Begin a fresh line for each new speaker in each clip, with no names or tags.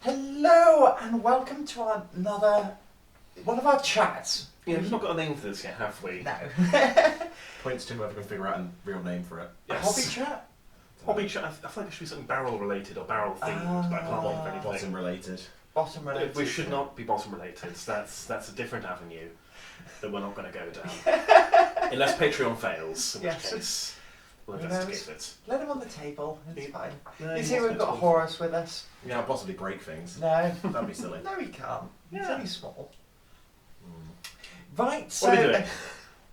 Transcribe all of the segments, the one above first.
Hello and welcome to another one of our chats.
Yeah, we've not got a name for this yet, have we?
No.
Points to whoever can figure out a real name for it.
A hobby chat?
Hobby chat. I feel like it should be something barrel related or barrel themed, but I can't think of anything.
Bottom related.
Bottom related.
We should not be bottom related. That's a different avenue that we're not going to go down. Unless Patreon fails, in which case we'll investigate it.
Let him on the table, it's fine.
No,
You see we've got Horus with us.
You can't possibly break things.
No.
That'd be silly.
No, he can't. He's
Yeah.
only small. Right, so...
What are you doing?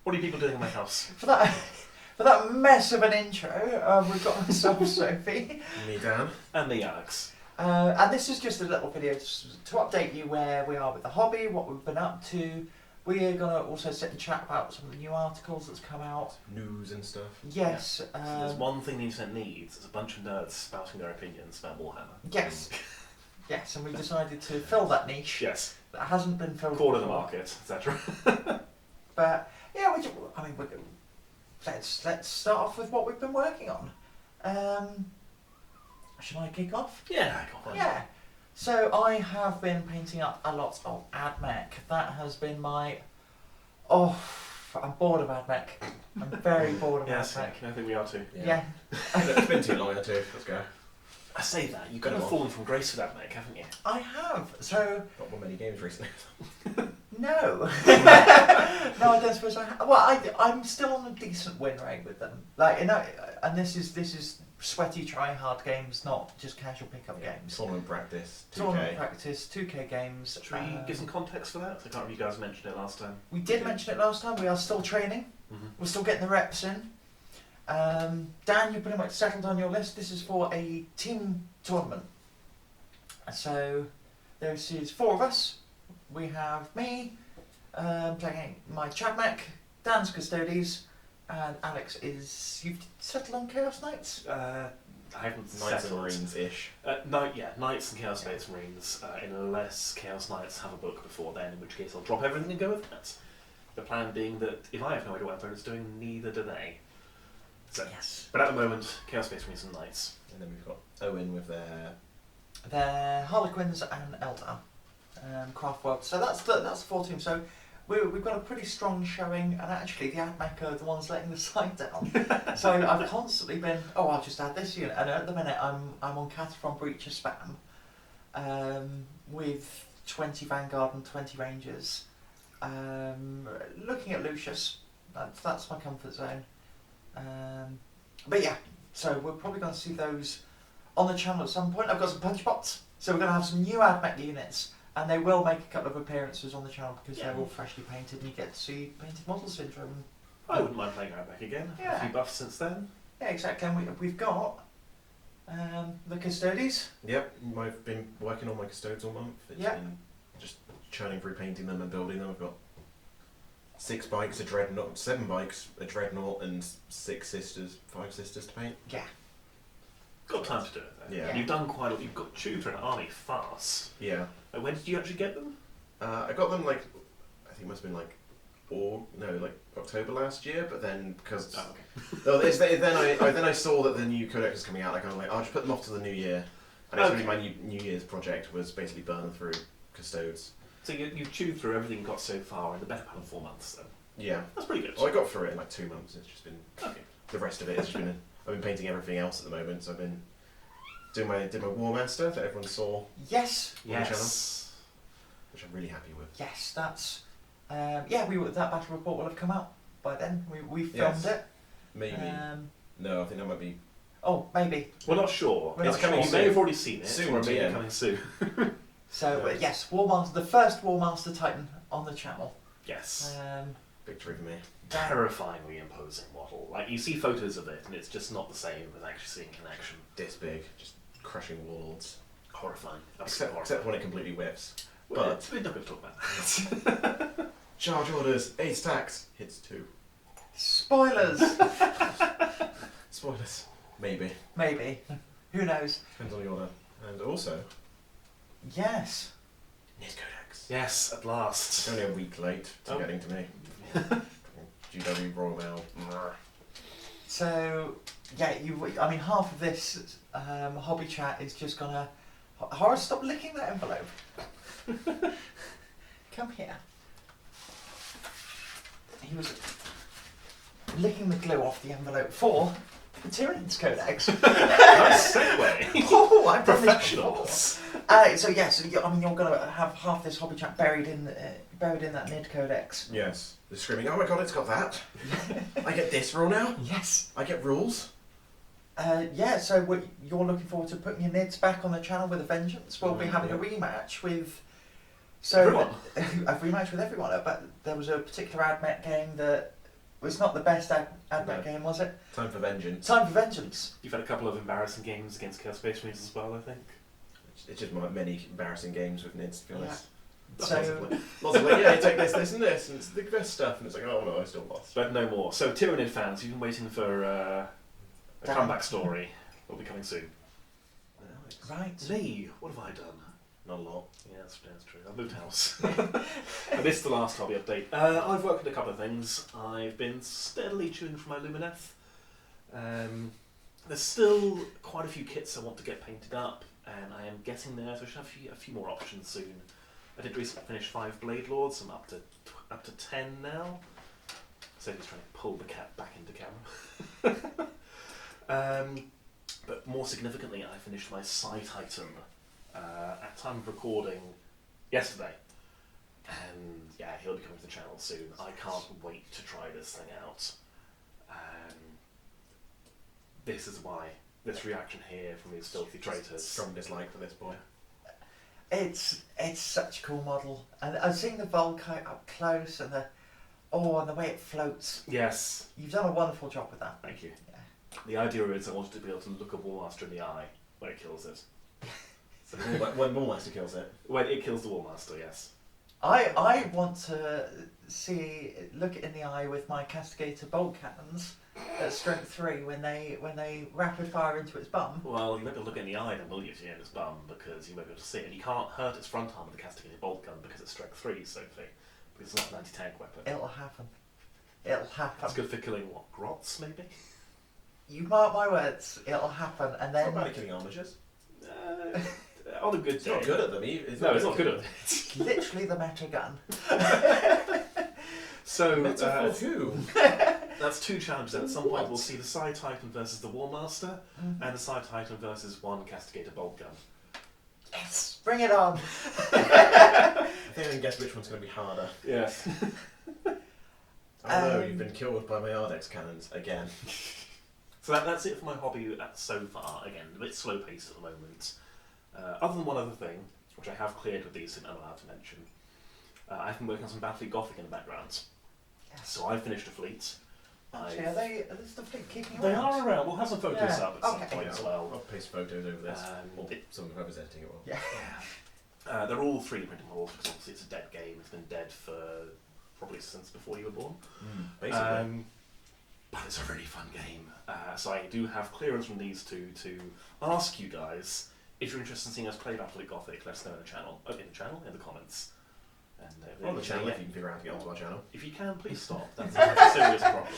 What are you people doing in my house?
For that mess of an intro, we've got myself, Sophie.
Me, Dan.
And the Alex.
And this is just a little video to update you where we are with the hobby, what we've been up to. We're going to also sit and chat about some of the new articles that's come out.
News and stuff.
Yes.
So there's one thing the internet needs. It's a bunch of nerds spouting their opinions about Warhammer.
Yes. Yes, and we decided to fill that niche.
Yes.
That hasn't been filled
Corner the
before.
market, etc.
But yeah, let's start off with what we've been working on. Should I kick off?
Yeah, go on.
Yeah. So I have been painting up a lot of AdMech. That has been my... I'm bored of AdMech. I'm very bored of
Yes,
AdMech.
I think we are too.
Yeah.
It's been too long, too. Let's go.
I say that, you've kind of fallen from grace with that, mate, haven't you?
I have. So...
Not won many games recently.
No. No, I don't suppose I have. Well, I'm still on a decent win rate with them. Like, you know, and this is sweaty, try-hard games, not just casual pickup games.
Tournament practice. 2K.
Tournament practice, 2K games.
Should we give some context for that? I can't remember if you guys mentioned it last time.
We did mention it last time. We are still training.
Mm-hmm.
We're still getting the reps in. Dan, you pretty much settled on your list. This is for a team tournament. So there is 4 of us. We have me playing my Chadmech, Dan's Custodes, and Alex is... You've settled on Chaos Knights?
I haven't
Knights and
settled.
Marines-ish.
Knights and Chaos Space Marines, unless Chaos Knights have a book before then, in which case I'll drop everything and go with that. The plan being that if I have no idea what my opponent's doing, neither do they. So,
Yes.
but at the moment, Chaos Space Marines and Knights.
And then we've got Owen with their...
They're Harlequins and Eldar, Craft World. So that's the 4 teams. So we've got a pretty strong showing, and actually the AdMech are the ones letting the side down. So I've constantly been, I'll just add this unit, and at the minute I'm on Cataphrone Breacher spam with 20 Vanguard and 20 Rangers. Looking at Lucius, that's my comfort zone. But yeah, so we're probably going to see those on the channel at some point. I've got some punch bots, so we're going to have some new AdMech units, and they will make a couple of appearances on the channel because they're all freshly painted, and you get to see painted model syndrome.
I wouldn't mind playing AdMech again.
Yeah.
A few buffs since then.
Yeah, exactly. And we've got the Custodes.
Yep, I've been working on my Custodes all month. It's been just churning through painting them and building them. I've got 6 bikes, a Dreadnought, 7 bikes, a Dreadnought, and 5 sisters to paint.
Yeah.
Got time to do it though.
Yeah.
You've done quite a lot. You've got chewed through an army fast.
Yeah.
When did you actually get them?
I got them I think it must have been October last year, but then because then I saw that the new codex was coming out, I'll just put them off to the new year, and it's really my New Year's project was basically burn through Custodes.
So you've chewed through everything you got so far in the better part of 4 months then?
Yeah.
That's pretty good.
Well, I got through it in 2 months. It's just been
Okay.
the rest of it. It's just been I've been painting everything else at the moment. So I've been did my War Master that everyone saw
Yes.
on the channel, which I'm really happy with.
Yes, that's... that battle report will have come out by then. We filmed it.
Maybe. No, I think that might be.
Oh, maybe.
We're not sure.
We're not
It's coming.
sure.
You may have already seen it,
Soon,
or it may
yeah.
be coming soon.
So,
Yes.
yes, Warmaster, the first Warmaster Titan on the channel.
Yes.
Victory for me.
Terrifyingly imposing model. Like, you see photos of it, and it's just not the same as actually seeing it in action.
This big, just crushing warlords.
Horrifying.
Except when it completely whiffs.
But we're not going to talk about that.
Charge orders, 8 stacks, hits 2.
Spoilers!
Spoilers. Maybe.
Maybe. Who knows?
Depends on the order. And also,
Yes.
Nis Codex.
Yes, at last.
It's only a week late to getting to me. GW Royal Mail.
So, yeah, half of this hobby chat is just gonna Horace, stop licking that envelope. Come here. He was licking the glue off the envelope for the Tyrannid's Codex.
Nice segue.
Oh, I've done this
Professionals.
before. So yes, you're going to have half this hobby chat buried in that Nid Codex.
Yes. They're screaming, oh my god, it's got that. I get this rule now.
Yes.
I get rules.
Yeah, so you're looking forward to putting your Nids back on the channel with a vengeance. We'll be having a rematch with...
Everyone.
A rematch with everyone, but there was a particular AdMech game that was not the best AdMech game, was it?
Time for vengeance.
Time for Vengeance.
You've had a couple of embarrassing games against Chaos Space Marines as well, I think.
It's just many embarrassing games with Nids, to be honest.
So,
Lots of yeah, you take this and this, and it's the best stuff, and it's like, oh no, I still lost.
But no more. So, Tyrannid fans, you've been waiting for a comeback story. Will be coming soon.
right.
Me, what have I done?
Not a lot.
Yeah, that's true. I've moved house. And this is the last hobby update. I've worked on a couple of things. I've been steadily chewing for my Lumineth. There's still quite a few kits I want to get painted up, and I am getting there, so I should have a few more options soon. I did recently finish 5 Blade Lords. I'm up to 10 now. So he's trying to pull the cat back into camera. But more significantly, I finished my Psi Titan at time of recording yesterday. And yeah, he'll be coming to the channel soon. I can't wait to try this thing out. This is why. This reaction here from these filthy traitors.
Strong dislike for this boy.
It's such a cool model, and I've seen the Volkite up close, and the way it floats.
Yes.
You've done a wonderful job with that.
Thank you.
Yeah.
The idea is I wanted to be able to look a Warmaster in the eye when it kills it. So
When Bullmaster kills it.
when it kills the Warmaster, yes.
I want to look it in the eye with my Castigator bolt cannons at strength 3 when they rapid fire into its bum.
Well, you won't be able to look it in the eye then, will you, if you hit its bum, because you won't be able to see it. And you can't hurt its front arm with the Castigated Bolt Gun because it's strength 3, Sophie. Because it's not an anti-tank weapon.
It'll happen. It'll happen.
That's good for killing, what, grots, maybe?
You mark my words, it'll happen, and
It's
then...
not bad at killing armatures.
On a good
It's
day.
not good at them.
It's not good at it.
It's literally the meta gun.
So,
Meta for who?
that's 2 challenges. At some point we'll see the Psi Titan versus the Warmaster, and the Psi Titan versus 1 Castigator Bolt Gun.
Yes, bring it on.
I think I can guess which one's going to be harder.
Yes.
Oh no, you've been killed by my Ardex cannons again.
So that's it for my hobby so far. Again, a bit slow paced at the moment. Other than one other thing, which I have cleared with these and I'm allowed to mention, I've been working on some Battlefleet Gothic in the background.
Yes.
So I finished a fleet.
Actually, are the fleet keeping
They
around?
are around. We'll have some photos
Yeah,
up at some
okay.
point as well.
I'll paste photos over this. Or
it-
some of whoever's editing it will.
Yeah.
They're all 3D printed models because obviously it's a dead game. It's been dead for probably since before you were born.
Basically.
But it's a really fun game. So I do have clearance from these two to ask you guys if you're interested in seeing us play Battlefleet Gothic. Let us know in the comments. And
on the channel, if you can figure out how to get onto our channel.
if you can, please stop. That's a serious problem.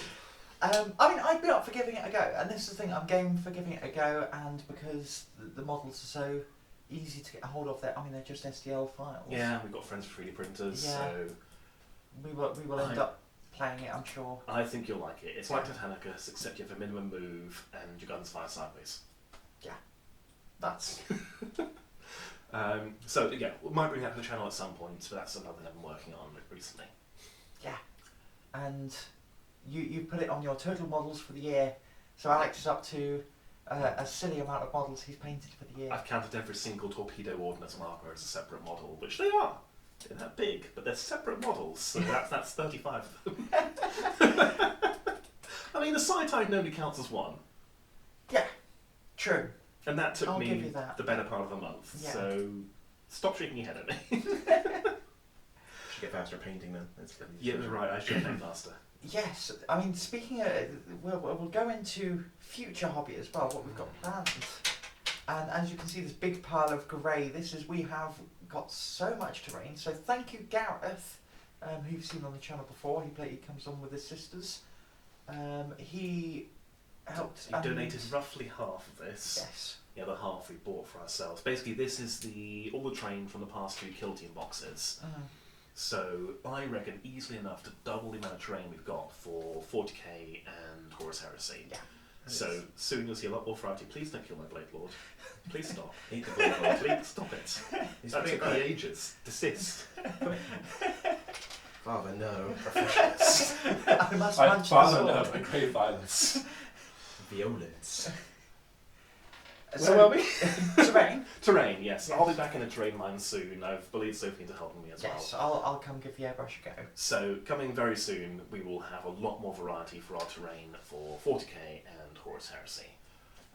I mean, I'd be up for giving it a go, and this is the thing, I'm game for giving it a go, and because the models are so easy to get a hold of, they're just STL files.
Yeah, we've got friends with 3D printers,
Yeah.
so
We will end up playing it, I'm sure.
I think you'll like it. It's like Titanicus, except you have a minimum move and your guns fire sideways.
That's...
So yeah, we might bring that to the channel at some point, but that's another thing I've been working on recently.
Yeah. And you put it on your total models for the year, so Alex is up to a silly amount of models he's painted for the year.
I've counted every single torpedo ordnance marker as a separate model, which they are. They're that big, but they're separate models, so that's 35 of them. I mean, the Psi Titan only counts as 1.
Yeah, true.
And that took
I'll give
me
you that.
the better part of a month,
Yeah.
so stop shaking your head at me.
Should get faster at painting then.
Yeah, right, I should have been faster.
Yes, I mean, speaking of... We'll go into future hobby as well, what we've got planned. And as you can see, this big pile of grey, we have got so much terrain, so thank you, Gareth, who you've seen on the channel before. He comes on with his sisters. He helped...
He donated roughly half of this.
Yes.
The other half we bought for ourselves. Basically, this is all the terrain from the past 2 Kill Team boxes. So I reckon easily enough to double the amount of terrain we've got for 40k and Horus Heresy.
Yeah.
So soon you'll see a lot more variety. Please don't kill my Blade Lord. Please stop.
Eat the Blade Lord.
Please stop it. That took me ages. Desist.
Father, no.
Professionals.
I must
I
punch the
father
sword.
no, and crave violence.
Violence.
Where were we?
Terrain.
Terrain, yes. I'll be back in a terrain mine soon. I've bullied Sophie into helping me as
Yes,
well.
I'll come give the airbrush a go.
So, coming very soon, we will have a lot more variety for our terrain for 40k and Horus Heresy.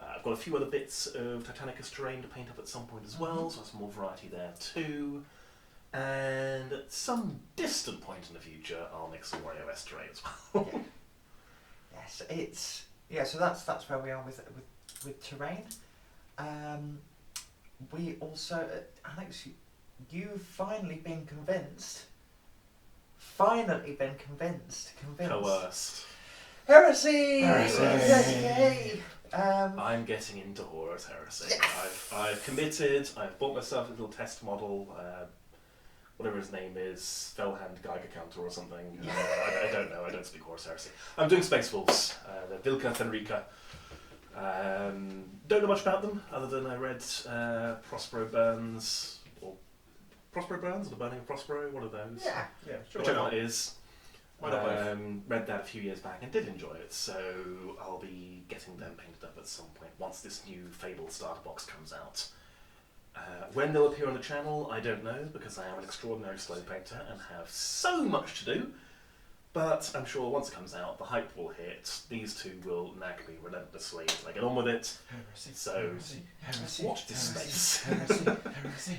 I've got a few other bits of Titanicus terrain to paint up at some point as well, so some more variety there too. And at some distant point in the future, I'll mix some Wario S terrain as well.
Yeah. Yes, so that's where we are with terrain. We also, Alex, you've finally been convinced.
Coerced.
Heresy!
Heresy!
Yay!
I'm getting into Horus Heresy.
Yes!
I've committed. I've bought myself a little test model. Whatever his name is, Fellhand Geiger Counter or something. I don't know. I don't speak Horus Heresy. I'm doing Space Wolves. They're Vilka Fenrica. Don't know much about them other than I read Prospero Burns or The Burning of Prospero. One of those.
Yeah.
Yeah, sure.
Whichever one it is.
Why not both?
Read that a few years back and did enjoy it, so I'll be getting them painted up at some point once this new Fable starter box comes out. When they'll appear on the channel, I don't know, because I am an extraordinary slow painter and have so much to do. But I'm sure once it comes out, the hype will hit. These two will nag me relentlessly as I get on with it.
Heresy.
So,
Heresy.
watch this space.
Heresy.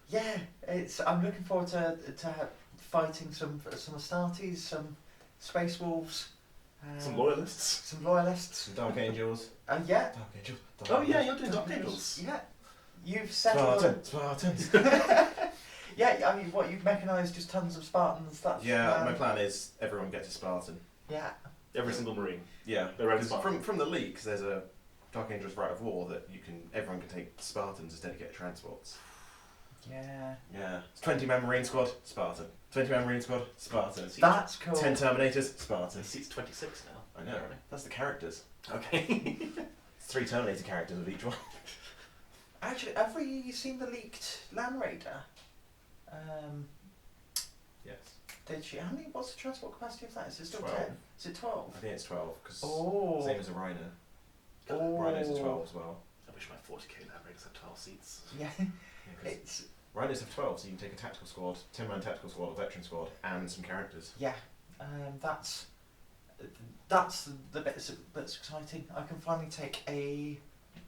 Yeah, I'm looking forward to fighting some Astartes, some Space Wolves,
Some loyalists.
some loyalists.
Some Dark Angels.
Yeah,
Dark Angels.
Oh yeah, you're doing Dark Angels.
yeah. You've settled on.
Spartans.
Yeah, I mean, what you've mechanised just tons of Spartans. That's
Yeah, my plan is everyone gets a Spartan.
Yeah,
Every single Marine.
Yeah,
They're own
because
Spartan.
from the leaks, there's a Dark Angels Rite of War that everyone can take Spartans as dedicated transports.
yeah.
Yeah, it's 20-man Marine Squad, Spartan. 20-man Marine Squad, Spartan.
That's cool.
10 Terminators, Spartan.
Seats 26 now.
I know. That's the characters.
Okay.
It's 3 Terminator characters of each one.
Actually, have we seen the leaked Land Raider?
Yes.
Did she? How many? What's the transport capacity of that? Is it still
12.
10? Is it 12?
I think it's 12 because
Oh.
same as a Rhino.
Oh.
Rhinos are 12 as well.
I wish my 40k Land Raiders had 12 seats.
Yeah.
Yeah, 'cause
It's
Rhinos have 12, so you can take a tactical squad, 10-man tactical squad, a veteran squad, and some characters.
yeah. That's the bit that's exciting. I can finally take a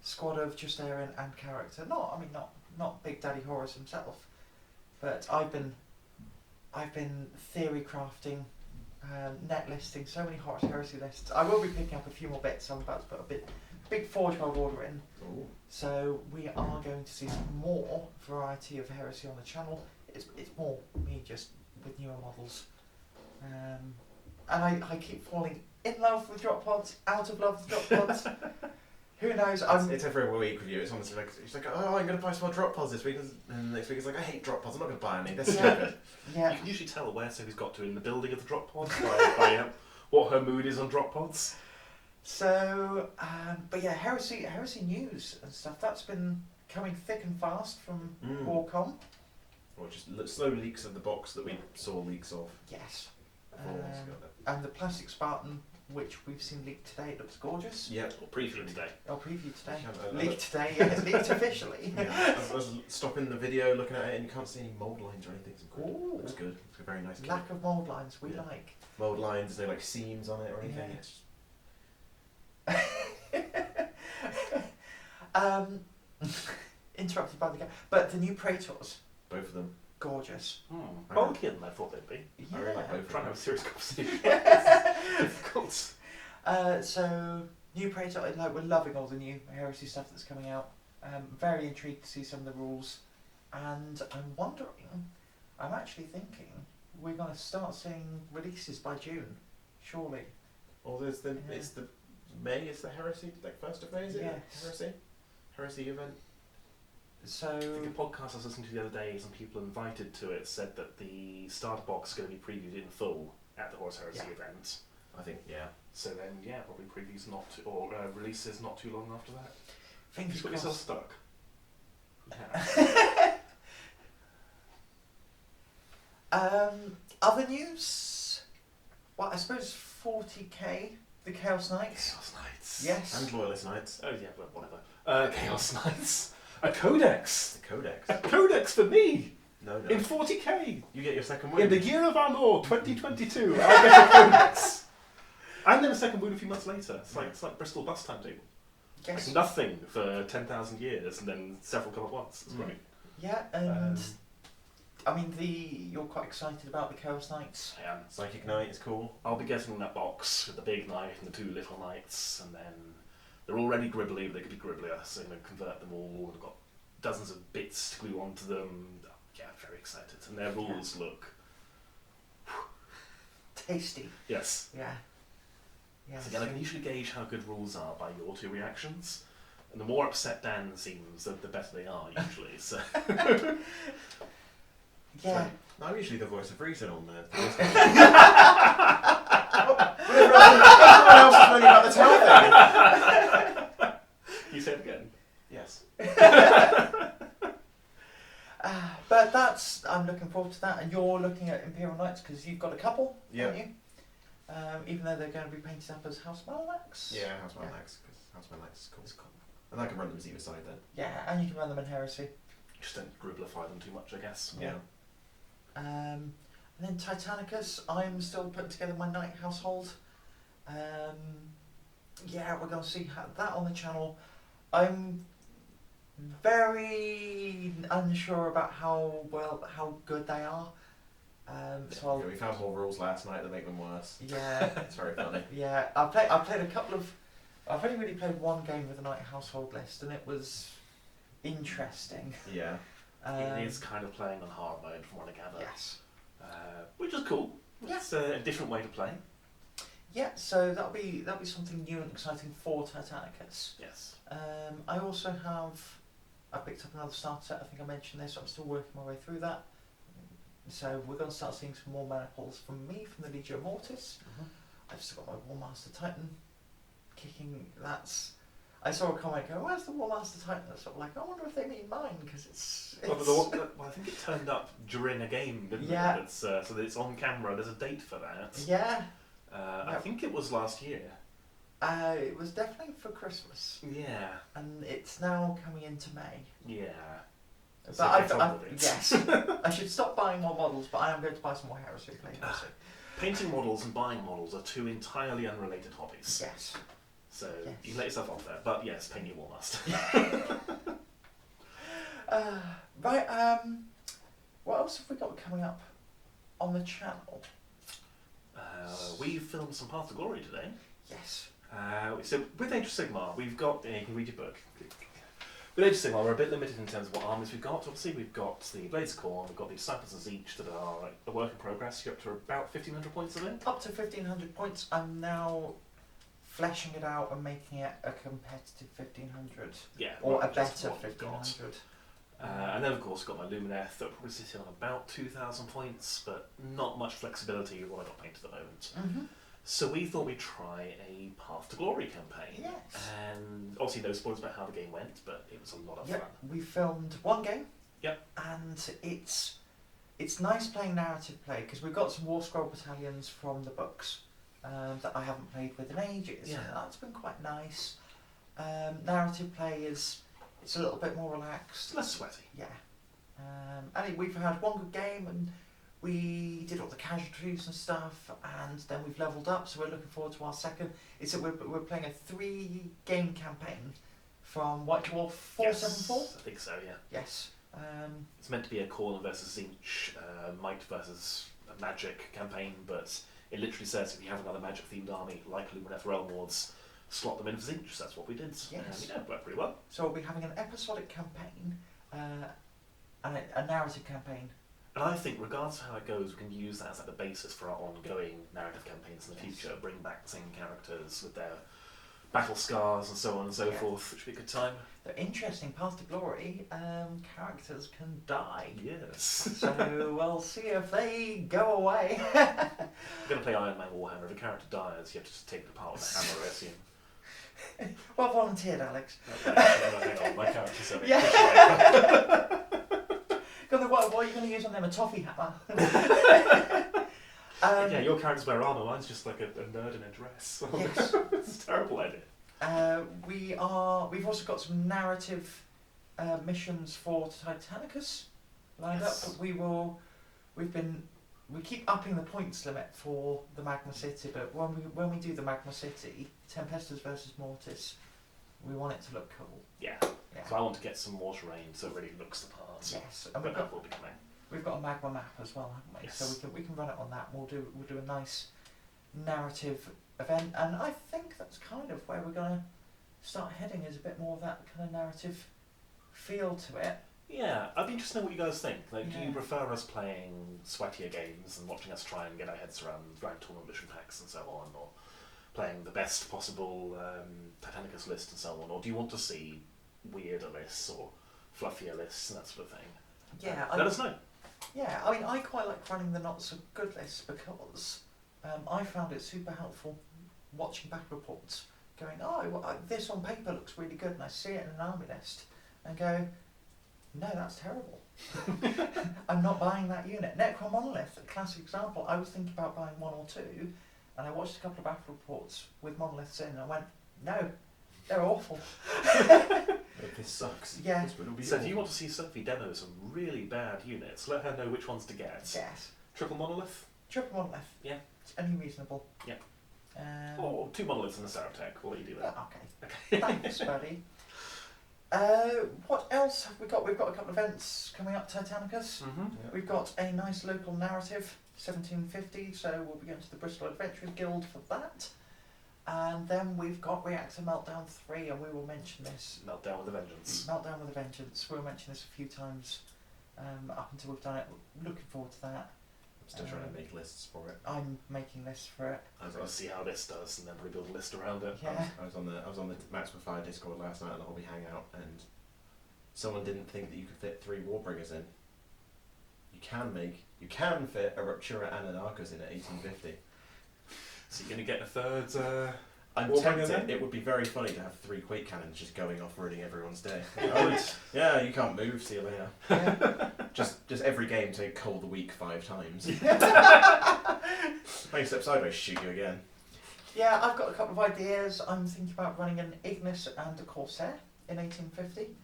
squad of just Aaron and character. Not Big Daddy Horus himself, but I've been theory crafting, net listing so many Horus Heresy lists. I will be picking up a few more bits. I'm about to put a big Forge World order in.
Ooh.
So we are going to see some more variety of Heresy on the channel. It's more me just with newer models. And I keep falling in love with drop pods, out of love with drop pods. Who knows?
It's every week with you. It's honestly like, it's like, oh, I'm going to buy some more drop pods this week. And next week it's like, I hate drop pods, I'm not going to buy any. They're stupid.
Yeah.
You can usually tell where Sophie's got to in the building of the drop pods by what her mood is on drop pods.
So, but yeah, Heresy news and stuff, that's been coming thick and fast from Warcom.
Or just slow leaks of the box that we saw leaks of.
Yes.
before.
And the plastic Spartan, which we've seen leaked today, it looks gorgeous.
Yep.
Or preview today.
Oh, preview today.
Yeah,
Leaked today, yeah, it's leaked officially.
Yeah, I was stopping the video, looking at it, and you can't see any mould lines or anything. It's good.
Ooh.
Looks good. It's a very nice.
Lack of mould lines, we
Yeah.
like.
Mould lines, there's no like seams on it or anything.
Yeah.
It's just,
Interrupted by the game. But the new Praetors,
both of them.
gorgeous.
Bulkier than I thought they'd be.
Yeah.
I really like both
I'm
of
trying to
them.
have a serious conversation. It's difficult.
So new Praetor, like we're loving all the new Heresy stuff that's coming out. Very intrigued to see some of the rules, and I'm actually thinking we're going to start seeing releases by June, surely.
Or there's the
Yeah.
it's the May is the heresy, like 1st of May is it?
Yes.
Heresy. Heresy event?
So
I think a podcast I was listening to the other day, some people invited to it said that the starter box is going to be previewed in full at the Horus Heresy event.
I think, yeah.
So then, yeah, probably previews not too, or releases not too long after that.
fingers
Just got yourself
crossed.
stuck. Yeah.
Other news? Well, I suppose 40k, the Chaos Knights.
Chaos Knights.
Yes.
And Loyalist Knights.
Oh yeah, well, whatever. Chaos Knights. A codex.
The Codex.
A codex for me
No, no.
in 40k.
You get your second
In
win.
the year of our Lord 2022, I'll get a codex. And then a second wound a few months later. It's like Bristol bus timetable.
Yes.
Like nothing for 10,000 years, and then several come at once. It's great.
Yeah, and I mean you're quite excited about the Chaos Knights.
I am.
Psychic Knight is cool.
I'll be getting that box with the big knight and the two little knights, and then they're already gribbly, but they could be gribblier, so I'm going to convert them all. I've got dozens of bits to glue onto them. Yeah, very excited. And their rules look...
Tasty.
Yes.
Yeah. Yeah.
So again, I can usually gauge how good rules are by your two reactions. And the more upset Dan seems, the better they are, usually. So
Yeah.
So, I'm usually the voice of reason on there. Everyone else is moaning about the tower thing.
you say it again.
Yes.
But I'm looking forward to that, and you're looking at Imperial Nights because you've got a couple,
Yeah.
haven't you? Even though they're going to be painted up as House Malax.
Yeah, House Man Lex, because House Man Lex is cool.
It's cool.
And I can run them as either side then.
Yeah, and you can run them in Heresy.
Just don't gribblify them too much, I guess.
Yeah.
And then Titanicus, I'm still putting together my Knight household. Yeah, we're going to see that on the channel. I'm very unsure about how good they are. So I'll,
Yeah, we found more rules last night that make them worse.
yeah,
It's very funny.
yeah. I've played a couple of. I've only really played one game with the Knight household list, and it was interesting.
Yeah.
It is kind of playing on hard mode, from what I gather.
Yes.
Which is cool. It's a different way to play.
Yeah, so that'll be something new and exciting for Titanicus.
Yes.
I also I picked up another starter set. I think I mentioned this. I'm still working my way through that. So we're going to start seeing some more maniples from me from the Legio Mortis. I've still got my Warmaster Titan kicking. I saw a comment go, "Where's the Warmaster Titan?" I was sort of like, I wonder if they mean mine because it's.
Well, I think it turned up during a game, didn't
Yeah.
it? So that it's on camera. There's a date for that.
Yeah.
I think it was last year.
It was definitely for Christmas,
Yeah.
and it's now coming into May.
Yeah.
But
So
I've
get on with it.
yes, I should stop buying more models, but I am going to buy some more Heresy.
Painting models and buying models are two entirely unrelated hobbies.
Yes.
So
Yes.
you can let yourself off there. But yes, paint your Warmaster.
Right. What else have we got coming up on the channel?
We filmed some Path to Glory today.
Yes.
So with Age of Sigmar, we've got. You can read your book. With Age of Sigmar, we're a bit limited in terms of what armies we've got. Obviously, we've got the Blades Corps, we've got the Cyphers and Zeech that are a work in progress. You're up to about 1,500 points, I think.
Up to 1,500 points. I'm now fleshing it out and making it a competitive 1,500.
Yeah.
Or
right,
a
just
better
what we've got.
1,500.
And then, of course, got my Lumineth that will probably sit on about 2,000 points, but not much flexibility with what I got painted at the moment.
Mm-hmm.
So we thought we'd try a Path to Glory campaign.
Yes.
And obviously no spoilers about how the game went, but it was a lot of
Yep.
fun.
We filmed one game.
Yep.
And it's nice playing narrative play because we've got some War Scroll battalions from the books that I haven't played with in ages.
Yeah.
And that's been quite nice. Narrative play it's a little bit more relaxed.
It's less sweaty.
Yeah. And we've had one good game and we did all the casualties and stuff, and then we've leveled up, so we're looking forward to our second. We're playing a 3-game campaign from White Dwarf 474.
Yes, I think so, yeah.
Yes.
It's meant to be a Khorne versus Zinch, Might versus a Magic campaign, but it literally says if you have another Magic themed army like Lumineth Realm Lords, slot them in for Zinch. That's what we did.
Yes.
And it worked pretty well.
So we'll be having an episodic campaign and a narrative campaign.
And I think, regardless of how it goes, we can use that as like the basis for our ongoing narrative campaigns in the
Yes.
future. Bring back the same characters with their battle scars and so on and so
Yeah.
forth, which would be a good time.
The interesting Path to Glory, characters can die.
Yes.
So we'll see if they go away.
You're going to play Iron Man Warhammer. If a character dies, you have to just take it apart with a hammer, I assume.
Well volunteered, Alex.
Hang on, my character's a bit
Yeah. What are you going to use on them? A toffee hammer?
yeah, your characters wear armour. Mine's just like a nerd in a dress.
Yes.
It's a terrible idea.
We've also got some narrative missions for Titanicus lined
Yes.
up. We keep upping the points limit for the Magma City, but when we do the Magma City, Tempestus versus Mortis, we want it to look cool.
Yeah.
Yeah.
So I want to get some water rain so it really looks the part.
Yes, and
But
we've
that
got
will be coming.
a magma map as well, haven't we?
Yes.
So we can run it on that. We'll do a nice narrative event, and I think that's kind of where we're gonna start heading. Is a bit more of that kind of narrative feel to it.
Yeah, I'd be interested to know what you guys think. Like, do
Yeah.
you prefer us playing sweatier games and watching us try and get our heads around grand tournament mission packs and so on, or playing the best possible Titanicus list and so on, or do you want to see weirder lists or fluffier lists and that sort of thing?
Yeah,
Let us know.
Yeah, I mean, I quite like running the not so good list because I found it super helpful watching back reports, going, this on paper looks really good, and I see it in an army list, and go, no, that's terrible. I'm not buying that unit. Necron Monolith, a classic example. I was thinking about buying one or two, and I watched a couple of battle reports with monoliths in, and I went, no, they're awful.
This sucks.
Yeah.
This will be
So if
awful.
you want to see Sophie demo some really bad units, let her know which ones to get.
Yes.
Triple monolith?
Triple monolith.
Yeah.
It's only reasonable.
Yeah.
Or
2 monoliths and a Saratech. We'll let you do that.
okay. Thanks, buddy. What else have we got? We've got a couple of events coming up, Titanicus.
Mm-hmm.
Yeah.
We've got a nice local narrative, 1750, so we'll be going to the Bristol Adventurers Guild for that. And then we've got Reactor Meltdown 3, and we will mention this.
Meltdown with a vengeance.
Meltdown with a Vengeance. We'll mention this a few times up until we've done it. Looking forward to that.
I'm still trying to make lists for it.
I'm making lists for it.
I've got to see how this does and then rebuild a list around it.
Yeah.
I was on the Max with Fire Discord last night on the hobby hangout, and someone didn't think that you could fit 3 Warbringers in. You can fit a Ruptura and an Arcus in at 1850.
So you're going to get a third...
I'm
Warbringer
tempted.
then?
It would be very funny to have 3 Quake Cannons just going off, ruining everyone's day.
Oh,
Yeah, you can't move. See you later.
Yeah.
Just every game take Cold the Week 5 times. When you step sideways, shoot you again.
Yeah, I've got a couple of ideas. I'm thinking about running an Ignis and a Corsair in 1850.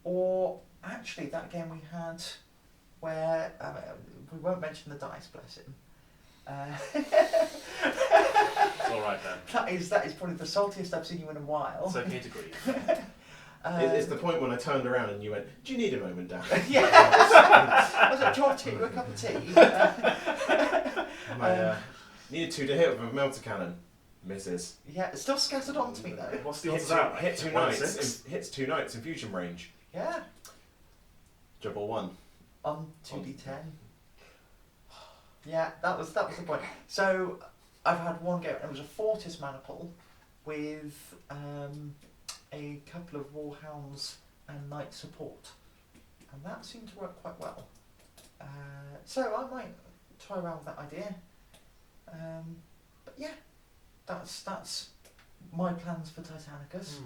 Or actually that game we had where, we won't mention the dice, bless him.
it's alright then.
That is probably the saltiest I've seen you in a while.
It's okay to grieve.
It's the point when I turned around and you went, "Do you need a moment, Dan?"
Yes. I was like, do you want to take you a cup of tea?
Needed 2 to hit with a melter cannon. Misses.
Yeah, it's still scattered onto me though.
What's the
Hit
odds
two,
of that?
hit 2
1 in
knights.
6?
Hits 2 knights in fusion range.
Yeah,
Double 1.
on 2d10. Yeah, that was the point. So I've had one game. It was a Fortis maniple with a couple of Warhounds and Knight support, and that seemed to work quite well. So I might try around with that idea. But yeah, that's my plans for Titanicus.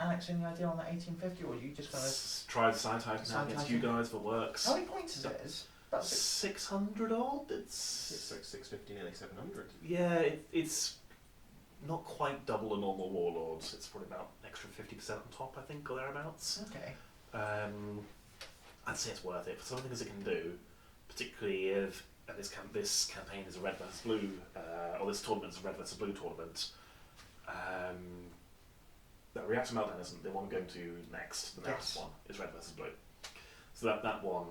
Alex, any idea on that 1850, or are you just gonna?
Try the Side Titan
Side
out against
Titan.
you guys for works.
How many points is it? About
600 odd?
It's like 650, nearly 700.
Yeah, it's not quite double a normal Warlords. It's probably about extra 50% on top, I think, or thereabouts.
Okay.
I'd say it's worth it for something as it can do, particularly if this campaign is a red versus blue, or this tournament's a red versus blue tournament. The Reactor Meltdown isn't the one I'm going to next. The next
Yes.
one is red versus blue. So that one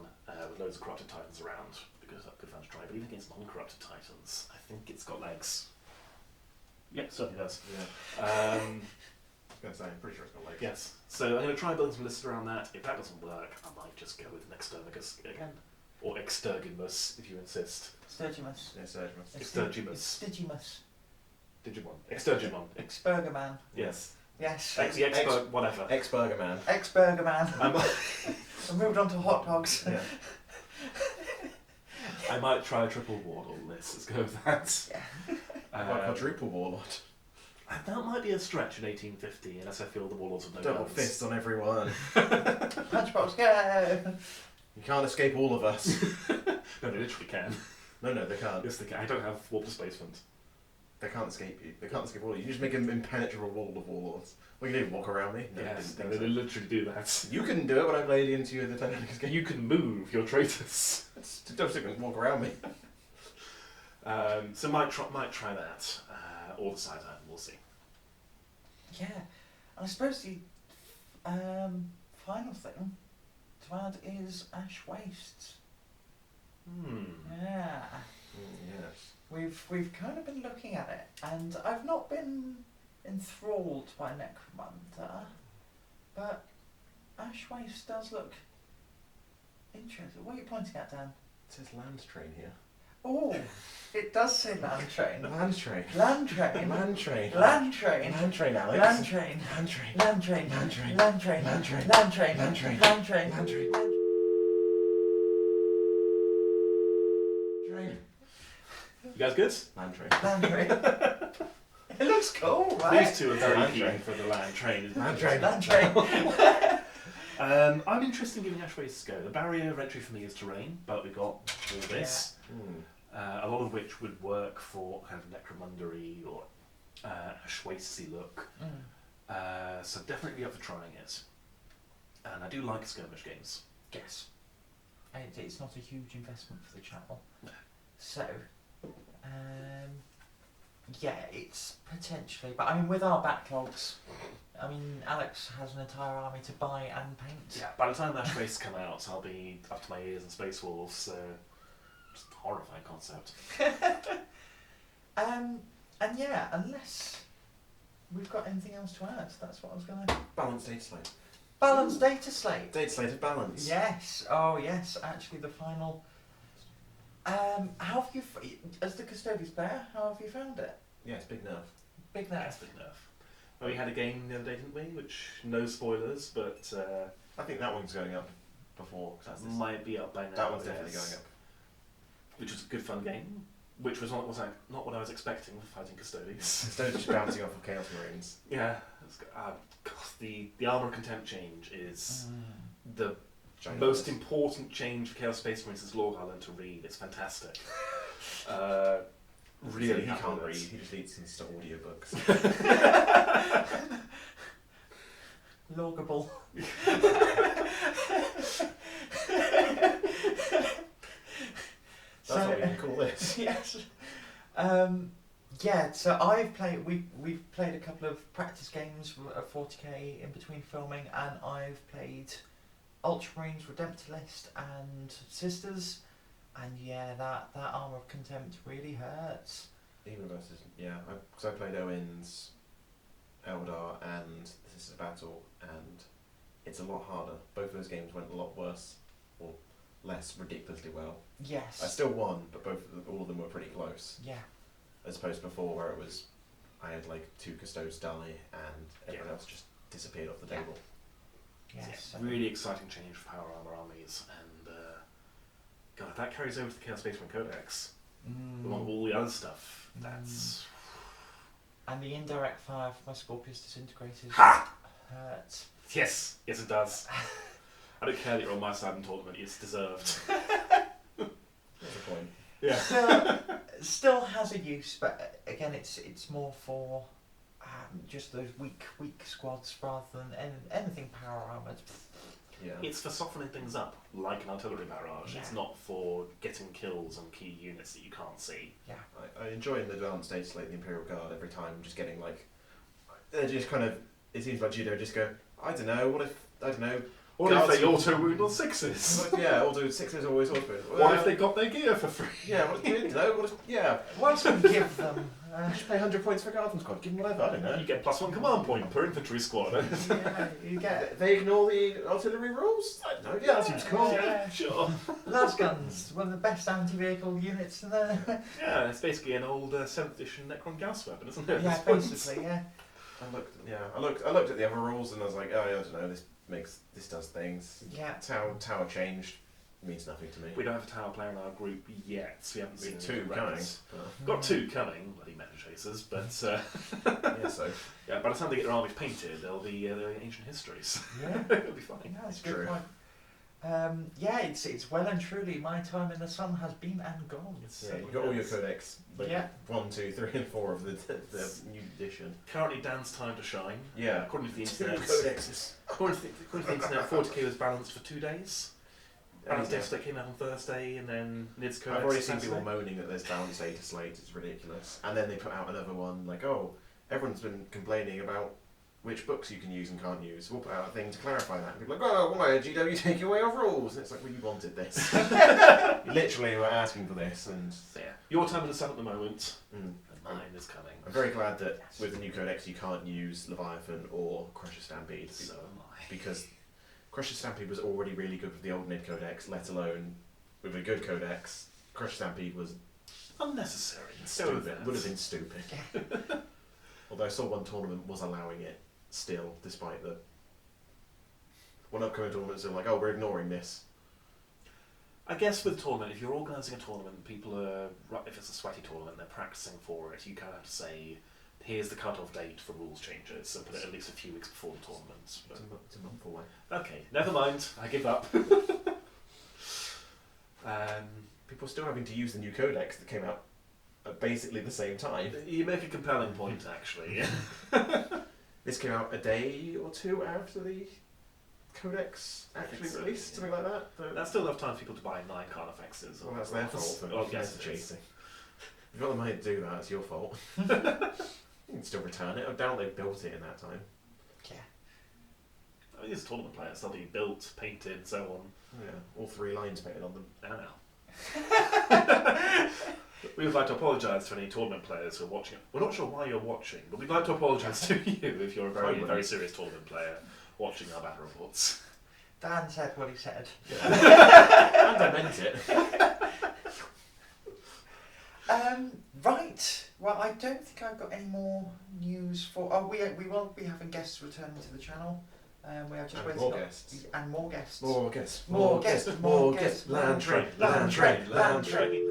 with loads of corrupted titans around, because that's good fun to try. But even against non-corrupted titans, I think it's got legs. Yeah, certainly does.
Yeah.
Um,
I was going to say, I'm pretty sure it's got legs.
Yes. So I'm going to try building some lists around that. If that doesn't work, I might just go with an Exterminus again. Or Extergimus, if you insist.
Sturgimus.
Yeah, Surgimus.
Extergimus.
Stygimus.
Digimon. Extergimon.
Ex-Burger Man.
Yes.
Yes.
Whatever.
Ex-Burger Man.
Ex-Burger Man.
I
I moved on to hot dogs.
Yeah.
I might try a triple Warlord list. Let's go with that.
Quadruple Warlord.
That might be a stretch in 1850, unless I feel the Warlords have no
Double
guns.
fists on everyone.
Punchbox, go!
You can't escape all of us.
No, they literally can.
No, they can't.
Yes, they can. I don't have warp displacement.
They can't escape you. They can't escape all of you. You just make an impenetrable wall of warlords. Well, you didn't walk around me. No,
Yes,
didn't
they
think so.
literally do that.
You can do it when I played into you in the Titanicus game.
You can move your traitors.
Don't stick and walk around me.
So might try that, or the side item. We'll see.
Yeah, and I suppose the final thing to add is Ash Waste. Yeah.
Yes.
We've kind of been looking at it, and I've not been enthralled by Necromunda, but Ash Waste does look interesting. What are you pointing at, Dan?
It says land train here.
Oh, it does say land train.
Land train.
Land train.
Land train.
Land train.
Land train, Alex.
Land train.
Land train.
Land train.
Land train.
Land train.
Land train.
Land train.
Land train.
Land train.
Land train. Train.
You guys good?
Land train.
Land train. It looks cool, right?
These two are very
Land
keen
train.
for the land train.
Land train.
Land train.
I'm interested in giving Ash Waste a go. The barrier of entry for me is terrain, but we've got all this. A lot of which would work for kind of necromundery or Ash Waste-y look. So definitely be up for trying it. And I do like skirmish games.
Yes. And it's not a huge investment for the channel.
No.
So, yeah, it's potentially, but I mean, with our backlogs, I mean, Alex has an entire army to buy and paint.
Yeah, by the time Ash Waste come out, I'll be up to my ears in Space Wolves, so just a horrifying concept.
And yeah, unless we've got anything else to add, that's what I was going to...
Balanced data slate.
Balanced data slate.
Data slate of balance.
Yes. Oh, yes. Actually, the final. How have you, as the Custodies player, how have you found it?
Yeah, it's big nerf.
Big
Yeah,
nerf.
it's big enough. Well, we had a game the other day, didn't we? Which, no spoilers, but
I think that one's going up before. 'Cause that's this.
might be up by now.
That one's definitely
yes.
going up.
Which was a good fun game. Which was not what I was expecting for fighting Custodies.
Instead of just bouncing off of Chaos Marines.
Yeah. The Armour of Contempt change is the
Ginormous.
most important change for Chaos Space Marines is Lord I learned to read. It's fantastic. Really
he
happy
can't
with
read,
it.
he just needs to audiobooks.
Logable.
That's what we can call this.
Yes. Yeah, so I've played. We've played a couple of practice games at 40k in between filming, and I've played Ultramarines, Redemptorist, and Sisters, and yeah, that Armour of Contempt really hurts.
Even versus, yeah, because I played Owens, Eldar, and This is a Battle, and it's a lot harder. Both of those games went a lot worse, or less ridiculously well.
Yes.
I still won, but all of them were pretty close.
Yeah.
As opposed to before, where it was, I had like 2 Custodes die, and everyone else just disappeared off the
Yeah.
table.
Yes.
Yeah, really exciting change for Power Armour armies, and God, if that carries over to the Chaos Space Marine Codex, along with all the other stuff, that's...
And the indirect fire from my Scorpius Disintegrators hurts.
Yes, yes it does. I don't care that you're on my side in tournament, it's deserved.
That's the point.
Yeah.
Still has a use, but again, it's more for just those weak squads rather than anything power armoured.
Yeah.
It's for softening things up, like an artillery barrage.
Yeah.
It's not for getting kills on key units that you can't see.
Yeah.
I enjoy in the advanced data slate the Imperial Guard every time, just getting like, they're just kind of, it seems like Judo just go, I don't know, what if
they auto wound on 6s?
Yeah, auto 6s always auto wound.
What if they got their gear for free?
Yeah, what if, you know, what if, yeah.
Once we give them
Just pay 100 points for Garden Squad. Give them whatever. I don't know.
You get +1 command point per infantry squad.
Yeah, you get
They ignore the artillery rules? I don't know. Yeah, that seems cool.
Yeah, sure.
Lasguns, one of the best anti-vehicle units in there.
Yeah, it's basically an old 7th edition Necron Gauss weapon, isn't it?
Yeah, basically, yeah.
I looked at the other rules and I was like, oh, yeah, I don't know. This does things.
Yeah.
Tower changed means nothing to me.
We don't have a tower player in our group yet, so we haven't seen
Two
any
coming.
records. Got 2 coming, bloody meta chasers, but
Yeah, so
yeah, by the time they get their armies painted, they'll be ancient histories.
Yeah.
It'll be fine.
Yeah, that's a
True.
good point. Yeah, it's well and truly my time in the sun has been and gone.
yeah, you've got all your codex. Like
Yeah.
1, 2, 3, and 4 of the new edition.
Currently, Dan's time to shine.
Yeah.
According to the
Two
internet,
codexes.
according to the internet, 40k was balanced for 2 days. Balance
Yeah.
data slate came out on Thursday, and then Nid's codex.
I've already seen
Saturday.
people moaning that there's balanced data slate. It's ridiculous. And then they put out another one like, oh, everyone's been complaining about which books you can use and can't use. We'll put out a thing to clarify that. And people are like, oh, why, GW, take away our rules? And it's like, well, you wanted this. You literally were asking for this. And
So yeah, your time in the sun at the moment,
mm,
and mine is coming.
I'm very glad that with the new codex you can't use Leviathan or Crusher Stampede.
So am I.
Because Crusher Stampede was already really good with the old Nid codex, let alone with a good codex. Crusher Stampede was
Unnecessary.
stupid. Would have been stupid. Although I saw one tournament was allowing it still, despite the one upcoming tournaments are like, oh, we're ignoring this.
I guess with tournament, if you're organising a tournament, people are, if it's a sweaty tournament, they're practicing for it, you kind of have to say, here's the cut-off date for rules changes, and put it at least a few weeks before the tournament.
It's a month away.
Okay, never mind, I give up.
People are still having to use the new codex that came out at basically the same time.
You make a compelling point, actually.
This came out a day or 2 after the codex actually
so,
released,
yeah.
something like that. So-
That's still enough time for people to buy 9 Carnifexes.
well, that's their fault.
Oh, yes,
That's
it is.
cheating. If you've got the money to do that, it's your fault. You can still return it. I doubt they built it in that time.
Yeah.
I mean, these are tournament players, they'll be built, painted, so on.
Yeah, all 3 lines painted on them.
I know. We would like to apologise to any tournament players who are watching. We're not sure why you're watching, but we'd like to apologise to you if you're a very, very serious tournament player watching our battle reports.
Dan said what he said.
Yeah. And I meant it.
Right. Well, I don't think I've got any more news for. Oh, we will be having guests returning to the channel. We are just
And
waiting
more
on-
guests.
And more guests.
More guests.
More guests. More guests.
Land train.
Land train. Land train.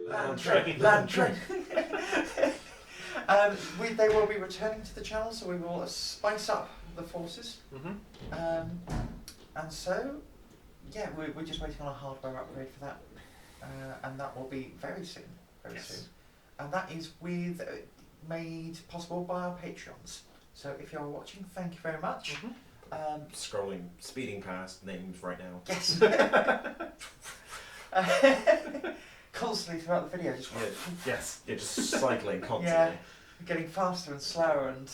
Land train.
Land train. They will be returning to the channel, so we will spice up the forces.
Mm-hmm.
And so, yeah, we're just waiting on a hardware upgrade for that, and that will be very soon. Very
Yes.
soon. And that is made possible by our Patreons. So if you're watching, thank you very much.
Mm-hmm.
Scrolling, speeding past names right now.
Yes. Constantly throughout the video, just
Yes.
You're just cycling constantly.
yeah, getting faster and slower, and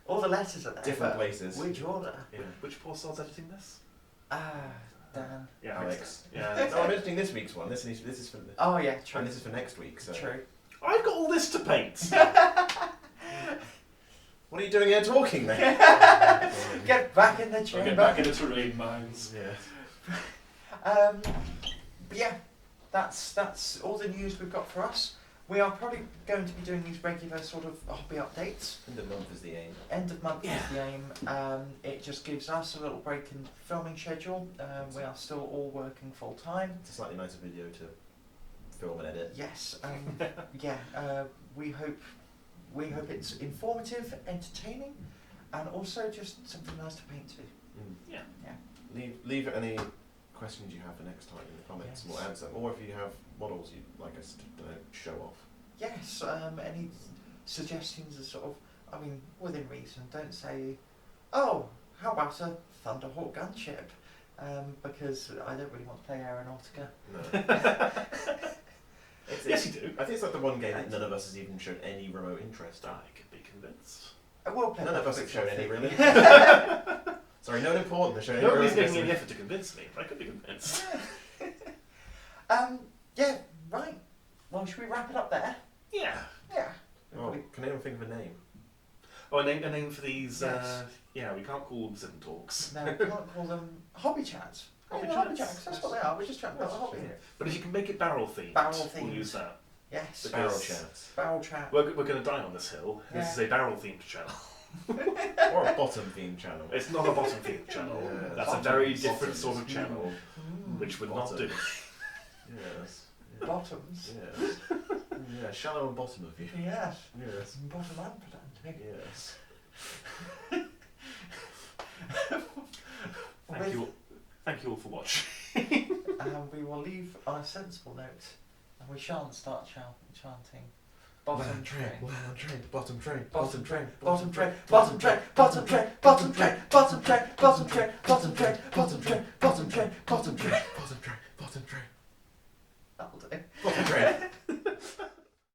all the letters are there.
Different
but
places.
Which order?
Yeah.
Which poor soul's editing this?
Dan.
Yeah,
Alex.
Yeah.
No, I'm editing this week's one. This is for
Oh yeah, true.
and this is for next week. So
True.
I've got all this to paint.
what are you doing here talking then?
Get back in the
I'll
chamber.
get back into terrain mines.
Yeah.
But yeah, that's all the news we've got for us. We are probably going to be doing these regular sort of hobby updates.
End of month is the aim.
End of month
Yeah.
is the aim. It just gives us a little break in the filming schedule. We are still all working full time.
It's a slightly nicer video to film and edit.
Yes. Yeah. We hope it's informative, entertaining, and also just something nice to paint to.
Yeah.
Yeah.
Leave any questions you have for next time in the comments, and we'll answer them. Or if you have models you'd like us to show off.
Yes. Any suggestions are sort of, I mean, within reason. Don't say, oh, how about a Thunderhawk gunship? Because I don't really want to play Aeronautica.
No.
Yes, you do.
I think it's like the one game that none of us has even shown any remote interest in.
I could be convinced.
I will play
None of
that
us have
for
shown
free.
any really. Sorry, no one important has shown any
Nobody's
remote
making any
interest.
effort to convince me, but I could be convinced.
Yeah, Right. Well, should we wrap it up there?
Yeah.
Yeah.
Oh, can anyone think of a name?
Oh, a name for these.
Yes.
Yeah, we can't call them Sim Talks.
No, we can't call them hobby chats.
Hobby
Hobby
chats.
chats. That's what they are. We're just chatting about the hobby.
Yeah.
But if you can make it barrel themed,
Barrel
we'll
themed.
use that.
Yes.
But-
Barrel
Because-
chats.
Barrel chat.
We're going to die on this hill. This
Yeah.
is a barrel themed channel.
Or a bottom themed channel.
It's not a bottom themed channel.
Yeah,
That's a
bottoms,
very different
bottoms.
sort of channel,
Mm.
which would not do.
Yes. Yeah.
Bottoms.
Yes. Yeah, shallow and bottom of you.
Yes.
Yes.
Bottom and pedantic.
Yes.
Thank you all for watching.
And we will leave on a sensible note, and we shan't start chanting. Bottom train.
land train, bottom train,
Bottom train, bottom train, bottom train, bottom train, bottom train, bottom train, bottom train, bottom train, bottom train, bottom train, bottom train,
bottom train, bottom train,
that'll do.
bottom train.